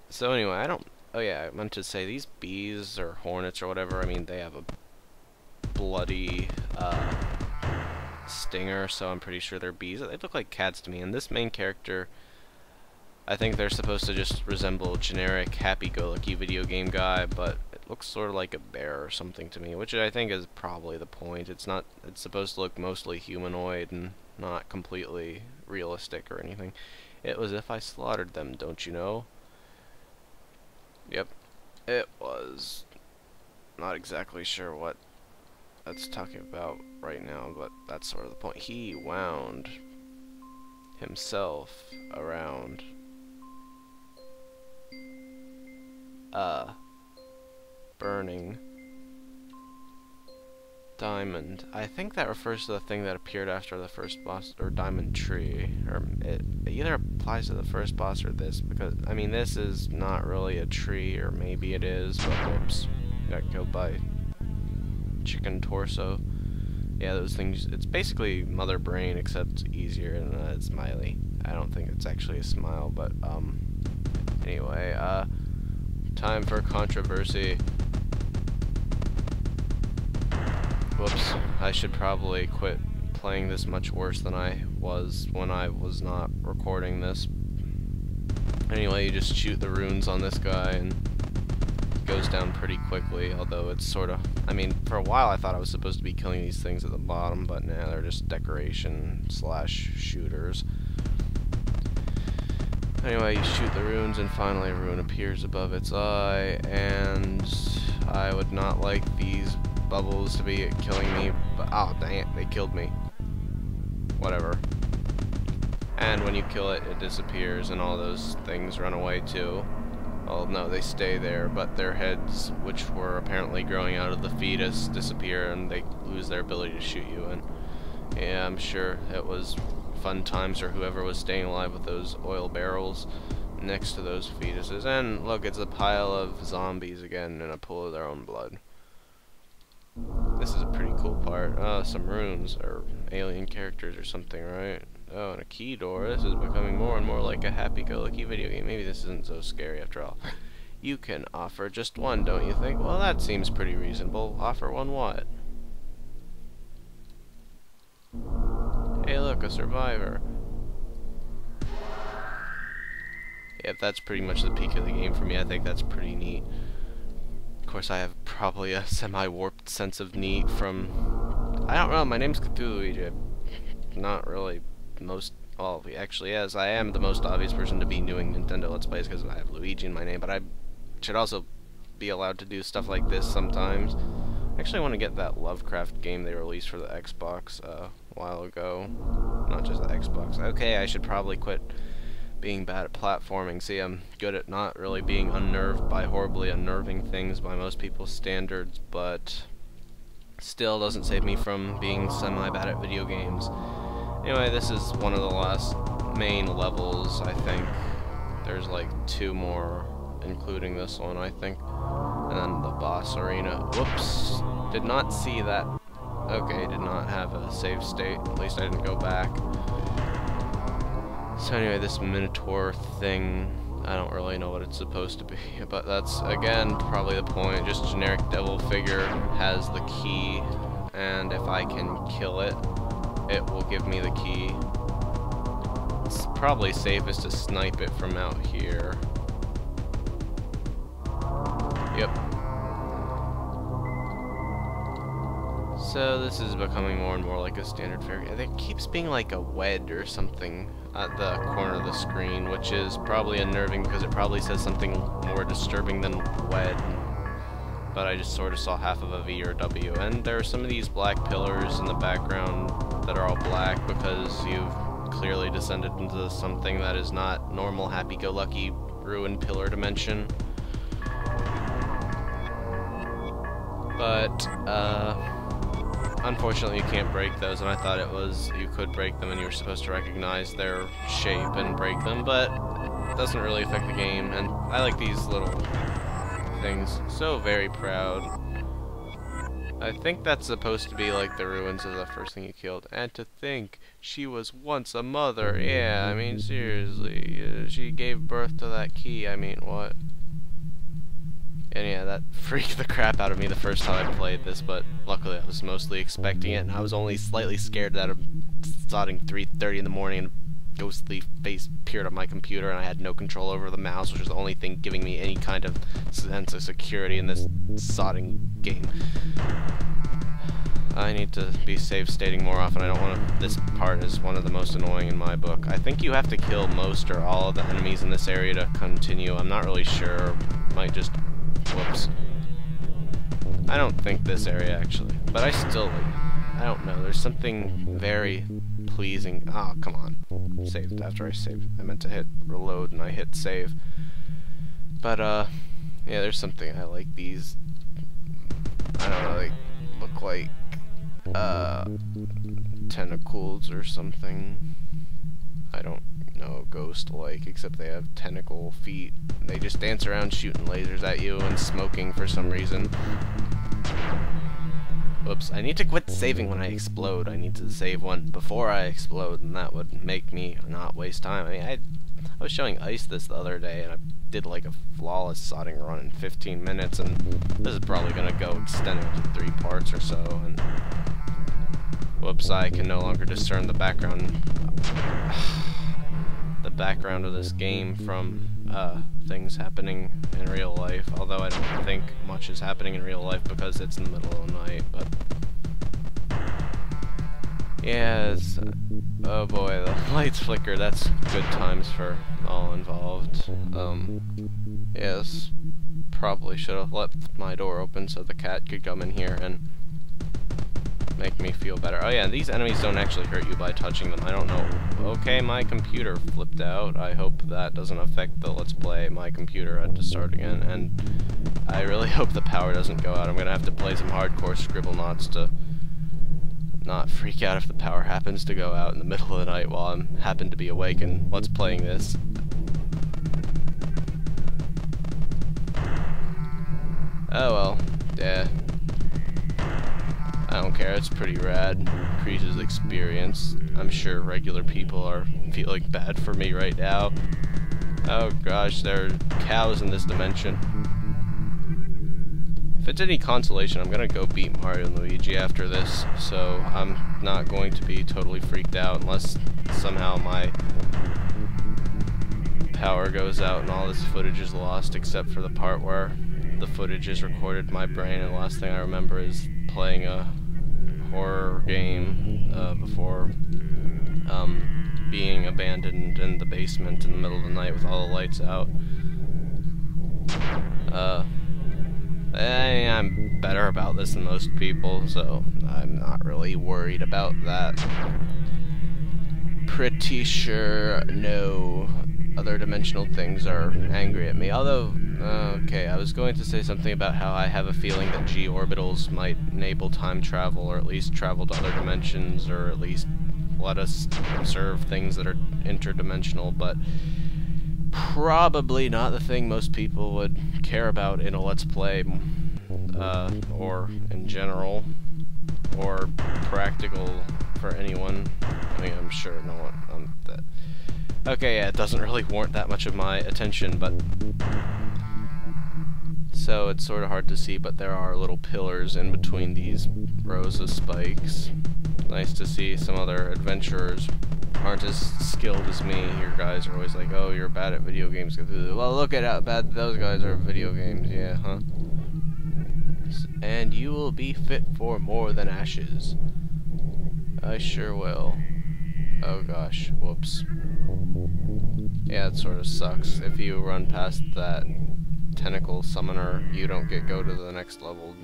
So anyway, I don't... Oh yeah, I meant to say, these bees, or hornets, or whatever, I mean, they have a bloody, stinger, so I'm pretty sure they're bees. They look like cats to me, and this main character, I think they're supposed to just resemble a generic happy-go-lucky video game guy, but it looks sort of like a bear or something to me, which I think is probably the point. It's supposed to look mostly humanoid and not completely realistic or anything. It was if I slaughtered them, don't you know? Yep, it was. Not exactly sure what that's talking about right now, but that's sort of the point. He wound himself around burning diamond. I think that refers to the thing that appeared after the first boss, or diamond tree, or it either applies to the first boss or this, because I mean this is not really a tree, or maybe it is, but whoops, got killed by chicken torso. Yeah, those things, it's basically mother brain except easier, and it's smiley. I don't think it's actually a smile, but anyway, time for controversy. Whoops, I should probably quit playing this much worse than I was when I was not recording this. Anyway, you just shoot the runes on this guy and it goes down pretty quickly, although it's sort of... I mean, for a while I thought I was supposed to be killing these things at the bottom, but nah, they're just decoration / shooters. Anyway, you shoot the runes and finally a rune appears above its eye, and I would not like these bubbles to be killing me, but oh dang it, they killed me. Whatever. And when you kill it, it disappears, and all those things run away too. Well, no, they stay there, but their heads, which were apparently growing out of the fetus, disappear, and they lose their ability to shoot you. And yeah, I'm sure it was fun times for whoever was staying alive with those oil barrels next to those fetuses. And look, it's a pile of zombies again in a pool of their own blood. This is a pretty cool part. Some runes, or alien characters or something, right? Oh, and a key door. This is becoming more and more like a happy-go-lucky video game. Maybe this isn't so scary after all. You can offer just one, don't you think? Well, that seems pretty reasonable. Offer one what? Hey, look, a survivor. Yep, that's pretty much the peak of the game for me. I think that's pretty neat. Of course, I have probably a semi-warped sense of neat from... I don't know, my name's Cthulhu. Not really most... Well, actually, yes, I am the most obvious person to be doing Nintendo Let's Plays because I have Luigi in my name, but I should also be allowed to do stuff like this sometimes. I actually want to get that Lovecraft game they released for the Xbox a while ago. Not just the Xbox. Okay, I should probably quit being bad at platforming. See, I'm good at not really being unnerved by horribly unnerving things by most people's standards, but still doesn't save me from being semi-bad at video games. Anyway, this is one of the last main levels, I think. There's like 2 more, including this one, I think. And then the boss arena. Whoops! Did not see that. Okay, did not have a save state. At least I didn't go back. So anyway, this Minotaur thing, I don't really know what it's supposed to be, but that's, again, probably the point. Just generic devil figure has the key, and if I can kill it, it will give me the key. It's probably safest to snipe it from out here. Yep. So this is becoming more and more like a standard fairy. There keeps being like a wed or something at the corner of the screen, which is probably unnerving because it probably says something more disturbing than wed. But I just sort of saw half of a V or W. And there are some of these black pillars in the background that are all black because you've clearly descended into something that is not normal happy-go-lucky ruined pillar dimension. But, unfortunately you can't break those, and I thought it was you could break them and you were supposed to recognize their shape and break them, but it doesn't really affect the game, and I like these little things. So very proud. I think that's supposed to be like the ruins of the first thing you killed. And to think she was once a mother. Yeah, I mean, seriously. She gave birth to that key. I mean, what? And yeah, that freaked the crap out of me the first time I played this, but luckily I was mostly expecting it, and I was only slightly scared that starting 3:30 in the morning and a ghostly face appeared on my computer and I had no control over the mouse, which was the only thing giving me any kind of sense of security in this sodding game. I need to be save stating more often. I don't want to. This part is one of the most annoying in my book. I think you have to kill most or all of the enemies in this area to continue. I'm not really sure. Might just. Whoops. I don't think this area actually, but I still like. I don't know. There's something very pleasing. Oh, come on. Saved after I saved. I meant to hit reload and I hit save. But yeah, there's something I like. These. I don't know. They look like tentacles or something. I don't know, ghost-like, except they have tentacle feet. They just dance around shooting lasers at you and smoking for some reason. Whoops, I need to quit saving when I explode. I need to save one before I explode, and that would make me not waste time. I mean, I was showing Ice this the other day, and I did like a flawless sodding run in 15 minutes, and this is probably going to go extending to 3 parts or so, and whoops, I can no longer discern the background of this game from things happening in real life, although I don't think much is happening in real life because it's in the middle of the night, but yeah, oh boy, the lights flicker. That's good times for all involved. Yes, probably should have left my door open so the cat could come in here and make me feel better. Oh yeah, these enemies don't actually hurt you by touching them. I don't know. Okay, my computer flipped out. I hope that doesn't affect the Let's Play. My computer had to start again, and I really hope the power doesn't go out. I'm gonna have to play some hardcore Scribblenauts to not freak out if the power happens to go out in the middle of the night while I'm happen to be awake and Let's Playing this. Oh well, yeah. I don't care, it's pretty rad. Increases experience. I'm sure regular people are feeling bad for me right now. Oh gosh, there are cows in this dimension. If it's any consolation, I'm gonna go beat Mario and Luigi after this, so I'm not going to be totally freaked out unless somehow my power goes out and all this footage is lost, except for the part where the footage is recorded in my brain, and the last thing I remember is playing a horror game before being abandoned in the basement in the middle of the night with all the lights out. I'm better about this than most people, so I'm not really worried about that. Pretty sure no other dimensional things are angry at me, although okay, I was going to say something about how I have a feeling that G-orbitals might enable time travel, or at least travel to other dimensions, or at least let us observe things that are interdimensional, but probably not the thing most people would care about in a Let's Play, or in general, or practical for anyone. I mean, I'm sure no one, that. Okay, yeah, it doesn't really warrant that much of my attention, but so it's sort of hard to see, but there are little pillars in between these rows of spikes. Nice to see some other adventurers aren't as skilled as me. Your guys are always like, oh, you're bad at video games. Well, look at how bad those guys are at video games, yeah, huh? And you will be fit for more than ashes. I sure will. Oh gosh, whoops. Yeah, it sort of sucks. If you run past that tentacle summoner, you don't go to the next level.